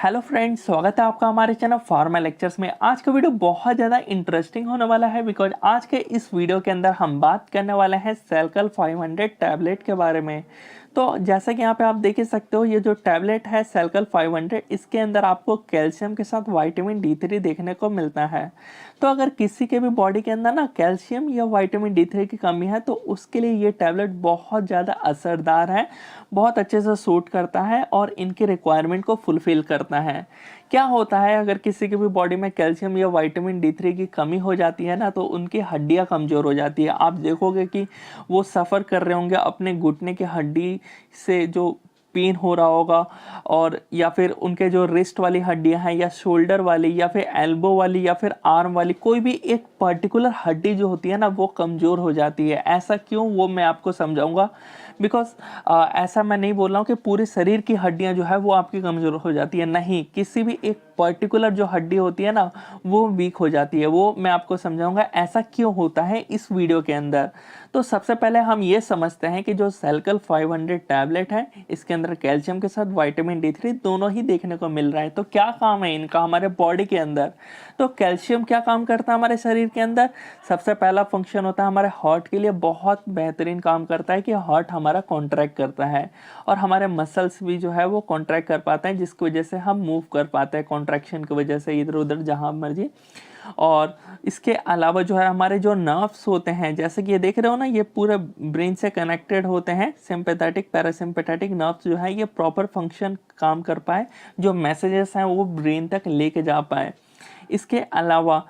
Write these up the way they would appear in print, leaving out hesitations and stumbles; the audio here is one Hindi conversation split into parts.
हेलो फ्रेंड्स, स्वागत है आपका हमारे चैनल फार्मा लेक्चर्स में। आज का वीडियो बहुत ज़्यादा इंटरेस्टिंग होने वाला है बिकॉज आज के इस वीडियो के अंदर हम बात करने वाले हैं सेलकल 500 टैबलेट के बारे में। तो जैसा कि यहाँ पे आप देख ही सकते हो, ये जो टैबलेट है सेलकल 500, इसके अंदर आपको कैल्शियम के साथ विटामिन D3 देखने को मिलता है। तो अगर किसी के भी बॉडी के अंदर ना कैल्शियम या विटामिन D3 की कमी है तो उसके लिए ये टैबलेट बहुत ज़्यादा असरदार है, बहुत अच्छे से सूट करता है और इनकी रिक्वायरमेंट को फुलफिल करता है। क्या होता है, अगर किसी की भी बॉडी में कैल्शियम या विटामिन D3 की कमी हो जाती है ना तो उनकी हड्डियां कमज़ोर हो जाती है। आप देखोगे कि वो सफ़र कर रहे होंगे अपने घुटने की हड्डी से, जो पेन हो रहा होगा, और या फिर उनके जो रिस्ट वाली हड्डियां हैं या शोल्डर वाली या फिर एल्बो वाली या फिर आर्म वाली, कोई भी एक पर्टिकुलर हड्डी जो होती है ना वो कमज़ोर हो जाती है। ऐसा क्यों, वो मैं आपको समझाऊंगा। बिकॉज ऐसा मैं नहीं बोल रहा हूँ कि पूरे शरीर की हड्डियां जो है वो आपकी कमज़ोर हो जाती है, नहीं, किसी भी एक पर्टिकुलर जो हड्डी होती है ना वो वीक हो जाती है। वो मैं आपको समझाऊंगा ऐसा क्यों होता है इस वीडियो के अंदर। तो सबसे पहले हम ये समझते हैं कि जो सेलकल 500 टैबलेट है इसके अंदर कैल्शियम के साथ विटामिन D3 दोनों ही देखने को मिल रहा है। तो क्या काम है इनका हमारे बॉडी के अंदर? तो कैल्शियम क्या काम करता है हमारे शरीर के अंदर? सबसे पहला फंक्शन होता है हमारे हार्ट के लिए, बहुत बेहतरीन काम करता है कि हार्ट हमारा कॉन्ट्रैक्ट करता है और हमारे मसल्स भी जो है वो कॉन्ट्रैक्ट कर पाते हैं, जिसकी वजह से हम मूव कर पाते हैं कॉन्ट्रैक्शन की वजह से इधर उधर जहां मर्जी। और इसके अलावा जो है हमारे जो नर्व्स होते हैं, जैसे कि ये देख रहे हो ना, ये पूरे ब्रेन से कनेक्टेड होते हैं। सिंपैथेटिक पैरासिम्पैथेटिक नर्व्स जो है ये प्रॉपर फंक्शन काम कर पाए, जो मैसेजेस हैं वो ब्रेन तक लेके जा पाए। इसके अलावा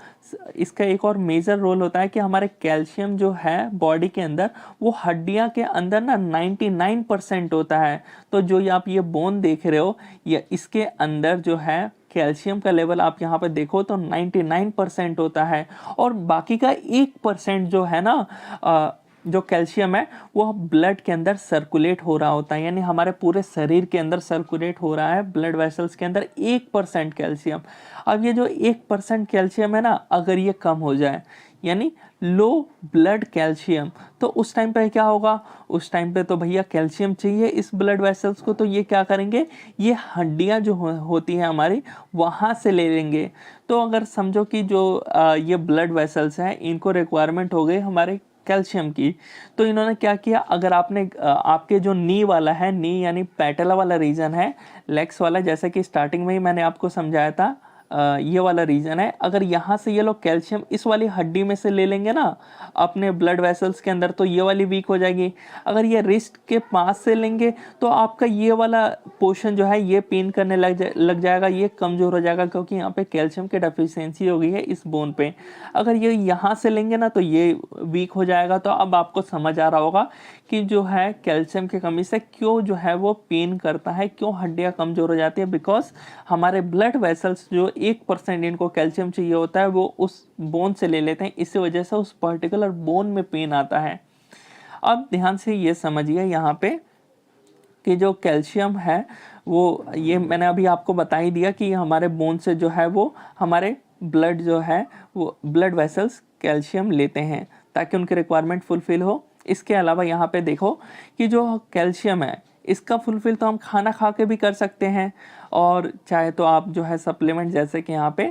इसका एक और मेजर रोल होता है कि हमारे कैल्शियम जो है बॉडी के अंदर वो हड्डियां के अंदर ना 99% होता है। तो जो आप ये बोन देख रहे हो, ये इसके अंदर जो है कैल्शियम का लेवल आप यहाँ पे देखो तो 99% होता है, और बाकी का 1% जो है ना जो कैल्शियम है वो ब्लड के अंदर सर्कुलेट हो रहा होता है, यानी हमारे पूरे शरीर के अंदर सर्कुलेट हो रहा है ब्लड वेसल्स के अंदर 1% कैल्शियम। अब ये जो 1% कैल्शियम है ना, अगर ये कम हो जाए यानी लो ब्लड कैल्शियम, तो उस टाइम पे क्या होगा? उस टाइम पे तो भैया कैल्शियम चाहिए इस ब्लड वेसल्स को, तो ये क्या करेंगे, ये हड्डियां जो होती हैं हमारी वहाँ से ले लेंगे। तो अगर समझो कि जो ये ब्लड वेसल्स हैं इनको रिक्वायरमेंट हो गई हमारे कैल्शियम की, तो इन्होंने क्या किया, अगर आपने आपके जो नी वाला है, नी यानी पैटेला वाला रीजन है, लेग्स वाला, जैसे कि स्टार्टिंग में ही मैंने आपको समझाया था, ये वाला रीजन है, अगर यहाँ से ये लोग कैल्शियम इस वाली हड्डी में से ले लेंगे ना अपने ब्लड वेसल्स के अंदर, तो ये वाली वीक हो जाएगी। अगर ये रिस्ट के पास से लेंगे तो आपका ये वाला पोर्शन जो है ये पेन करने लग जाएगा, ये कमज़ोर हो जाएगा, क्योंकि यहाँ पे कैल्शियम की डेफिशिएंसी हो गई है इस बोन पे। अगर ये यहाँ से लेंगे ना तो ये वीक हो जाएगा। तो अब आपको समझ आ रहा होगा कि जो है कैल्शियम की कमी से क्यों जो है वो पेन करता है, क्यों हड्डियाँ कमज़ोर हो जाती है। बिकॉज हमारे ब्लड वेसल्स जो 1% इनको कैल्शियम चाहिए होता है वो उस बोन से ले लेते हैं, इसी वजह से उस पर्टिकुलर बोन में पेन आता है। अब ध्यान से ये समझिए यहाँ पे कि जो कैल्शियम है वो, ये मैंने अभी आपको बता ही दिया कि हमारे बोन से जो है वो हमारे ब्लड जो है वो ब्लड वेसल्स कैल्शियम लेते हैं ताकि उनकी रिक्वायरमेंट फुलफिल हो। इसके अलावा यहाँ पे देखो कि जो कैल्शियम है इसका फुलफिल तो हम खाना खा के भी कर सकते हैं, और चाहे तो आप जो है सप्लीमेंट जैसे कि यहाँ पे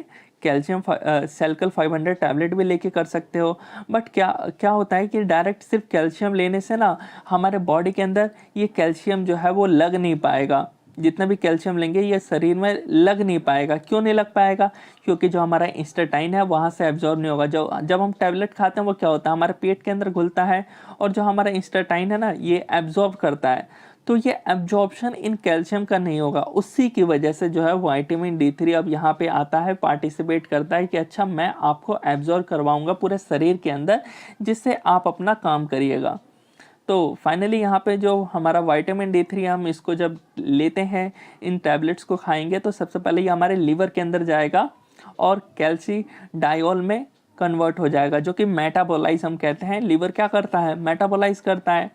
कैल्शियम सेलकल 500 टैबलेट भी लेके कर सकते हो। बट क्या क्या होता है कि डायरेक्ट सिर्फ कैल्शियम लेने से ना हमारे बॉडी के अंदर ये कैल्शियम जो है वो लग नहीं पाएगा। जितना भी कैल्शियम लेंगे ये शरीर में लग नहीं पाएगा। क्यों नहीं लग पाएगा? क्योंकि जो हमारा इंस्टेटाइन है वहाँ से एब्जॉर्ब नहीं होगा। जब हम टैबलेट खाते हैं वो क्या होता है, हमारे पेट के अंदर घुलता है, और जो हमारा इंस्टेटाइन है ना ये एब्जॉर्ब करता है, तो ये एब्जॉर्प्शन इन कैल्शियम का नहीं होगा। उसी की वजह से जो है विटामिन D3 अब यहाँ पे आता है, पार्टिसिपेट करता है कि अच्छा मैं आपको एब्जॉर्ब करवाऊंगा पूरे शरीर के अंदर, जिससे आप अपना काम करिएगा। तो फाइनली यहाँ पे जो हमारा विटामिन D3 हम इसको जब लेते हैं, इन टैबलेट्स को खाएंगे, तो सबसे पहले ये हमारे लीवर के अंदर जाएगा और कैल्सीडायोल में कन्वर्ट हो जाएगा, जो कि मेटाबोलाइज हम कहते हैं। लीवर क्या करता है, मेटाबोलाइज करता है,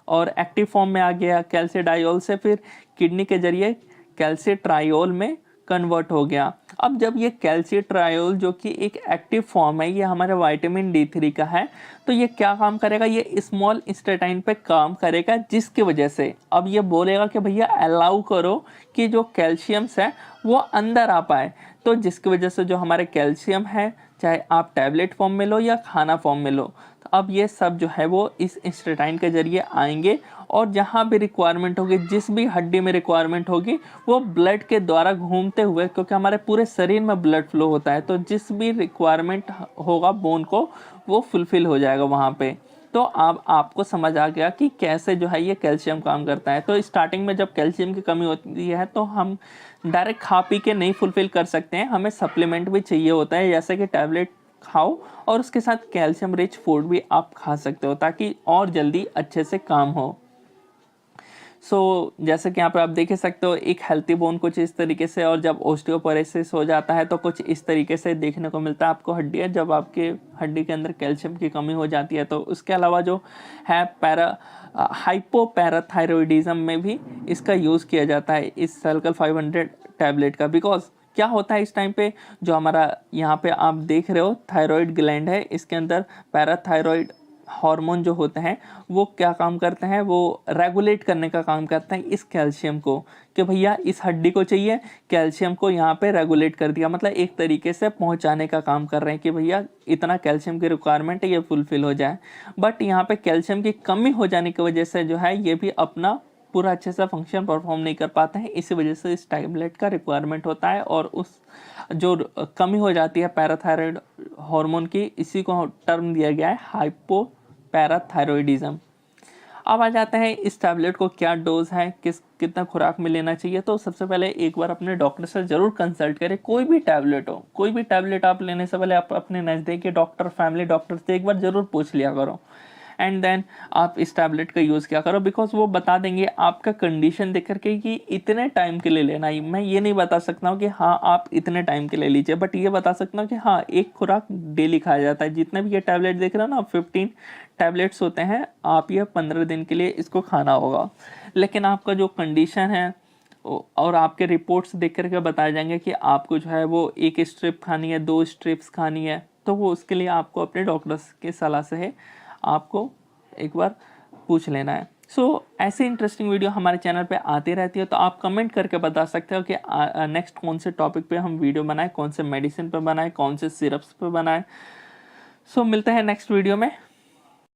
और एक्टिव फॉर्म में आ गया कैल्सीडायोल से, फिर किडनी के जरिए कैल्सीट्रायोल में कन्वर्ट हो गया। अब जब ये कैल्सिट्रायोल जो कि एक एक्टिव फॉर्म है, ये हमारे विटामिन D3 का है, तो ये क्या काम करेगा, ये स्मॉल इंस्टेटाइन पे काम करेगा, जिसकी वजह से अब ये बोलेगा कि भैया अलाउ करो कि जो कैल्शियम्स है वो अंदर आ पाए। तो जिसकी वजह से जो हमारे कैल्शियम है, चाहे आप टैबलेट फॉर्म में लो या खाना फॉर्म में लो, तो अब ये सब जो है वो इस इंस्टेटाइन के जरिए आएंगे और जहाँ भी रिक्वायरमेंट होगी, जिस भी हड्डी में रिक्वायरमेंट होगी, वो ब्लड के द्वारा घूमते हुए, क्योंकि हमारे पूरे शरीर में ब्लड फ्लो होता है, तो जिस भी रिक्वायरमेंट होगा बोन को, वो फुलफिल हो जाएगा वहाँ पे। तो अब आपको समझ आ गया कि कैसे जो है ये कैल्शियम काम करता है। तो स्टार्टिंग में जब कैल्शियम की कमी होती है तो हम डायरेक्ट खा पी के नहीं फुलफिल कर सकते हैं, हमें सप्लीमेंट भी चाहिए होता है, जैसे कि टैबलेट खाओ और उसके साथ कैल्शियम रिच फूड भी आप खा सकते हो ताकि और जल्दी अच्छे से काम हो। जैसे कि यहाँ पे आप देख ही सकते हो, एक हेल्थी बोन कुछ इस तरीके से, और जब ओस्टियोपोरोसिस हो जाता है तो कुछ इस तरीके से देखने को मिलता है आपको हड्डियाँ, जब आपके हड्डी के अंदर कैल्शियम की कमी हो जाती है। तो उसके अलावा जो है हाइपोपैराथायरॉयडिज्म में भी इसका यूज़ किया जाता है, इस सेल्कल 500 टैबलेट का। बिकॉज क्या होता है इस टाइम पे, जो हमारा यहाँ पे आप देख रहे हो थायराइड ग्लैंड है, इसके अंदर पैराथायरॉयड हार्मोन जो होते हैं वो क्या काम करते हैं, वो रेगुलेट करने का काम करते हैं इस कैल्शियम को, कि भैया इस हड्डी को चाहिए, कैल्शियम को यहाँ पे रेगुलेट कर दिया, मतलब एक तरीके से पहुँचाने का काम कर रहे हैं कि भैया इतना कैल्शियम की रिक्वायरमेंट है, ये फुलफिल हो जाए। बट यहाँ पे कैल्शियम की कमी हो जाने की वजह से जो है ये भी अपना पूरा अच्छे से फंक्शन परफॉर्म नहीं कर पाते हैं, इसी वजह से इस टैबलेट का रिक्वायरमेंट होता है। और उस जो कमी हो जाती है पैराथायरॉयड हार्मोन की, इसी को टर्म दिया गया है हाइपोपैराथायरॉयडिज्म। अब आ जाते हैं इस टैबलेट को क्या डोज है, कितना खुराक में लेना चाहिए। तो सबसे पहले एक बार अपने डॉक्टर से ज़रूर कंसल्ट करें। कोई भी टैबलेट हो, कोई भी टैबलेट आप लेने से पहले आप अपने नज़दीकी डॉक्टर, फैमिली डॉक्टर से एक बार ज़रूर पूछ लिया करो, एंड देन आप इस टैबलेट का यूज़ किया करो। बिकॉज वो बता देंगे आपका कंडीशन देख करके कि इतने टाइम के लिए लेना ही। मैं ये नहीं बता सकता हूँ कि हाँ आप इतने टाइम के लिए लीजिए, बट ये बता सकता हूँ कि हाँ एक खुराक डेली खाया जाता है। जितने भी ये टैबलेट देख रहे हो ना, 15 टैबलेट्स होते हैं, आप ये 15 दिन के लिए इसको खाना होगा। लेकिन आपका जो कंडीशन है और आपके रिपोर्ट्स देख करके बताए जाएंगे कि आपको जो है वो एक स्ट्रिप खानी है, 2 स्ट्रिप्स खानी है, तो वो उसके लिए आपको अपने डॉक्टर्स की सलाह से है आपको एक बार पूछ लेना है। ऐसे इंटरेस्टिंग वीडियो हमारे चैनल पे आती रहती है, तो आप कमेंट करके बता सकते हो कि नेक्स्ट कौन से टॉपिक पे हम वीडियो बनाएं, कौन से मेडिसिन पे बनाएं, कौन से सिरप्स पे बनाएं। मिलते हैं नेक्स्ट वीडियो में।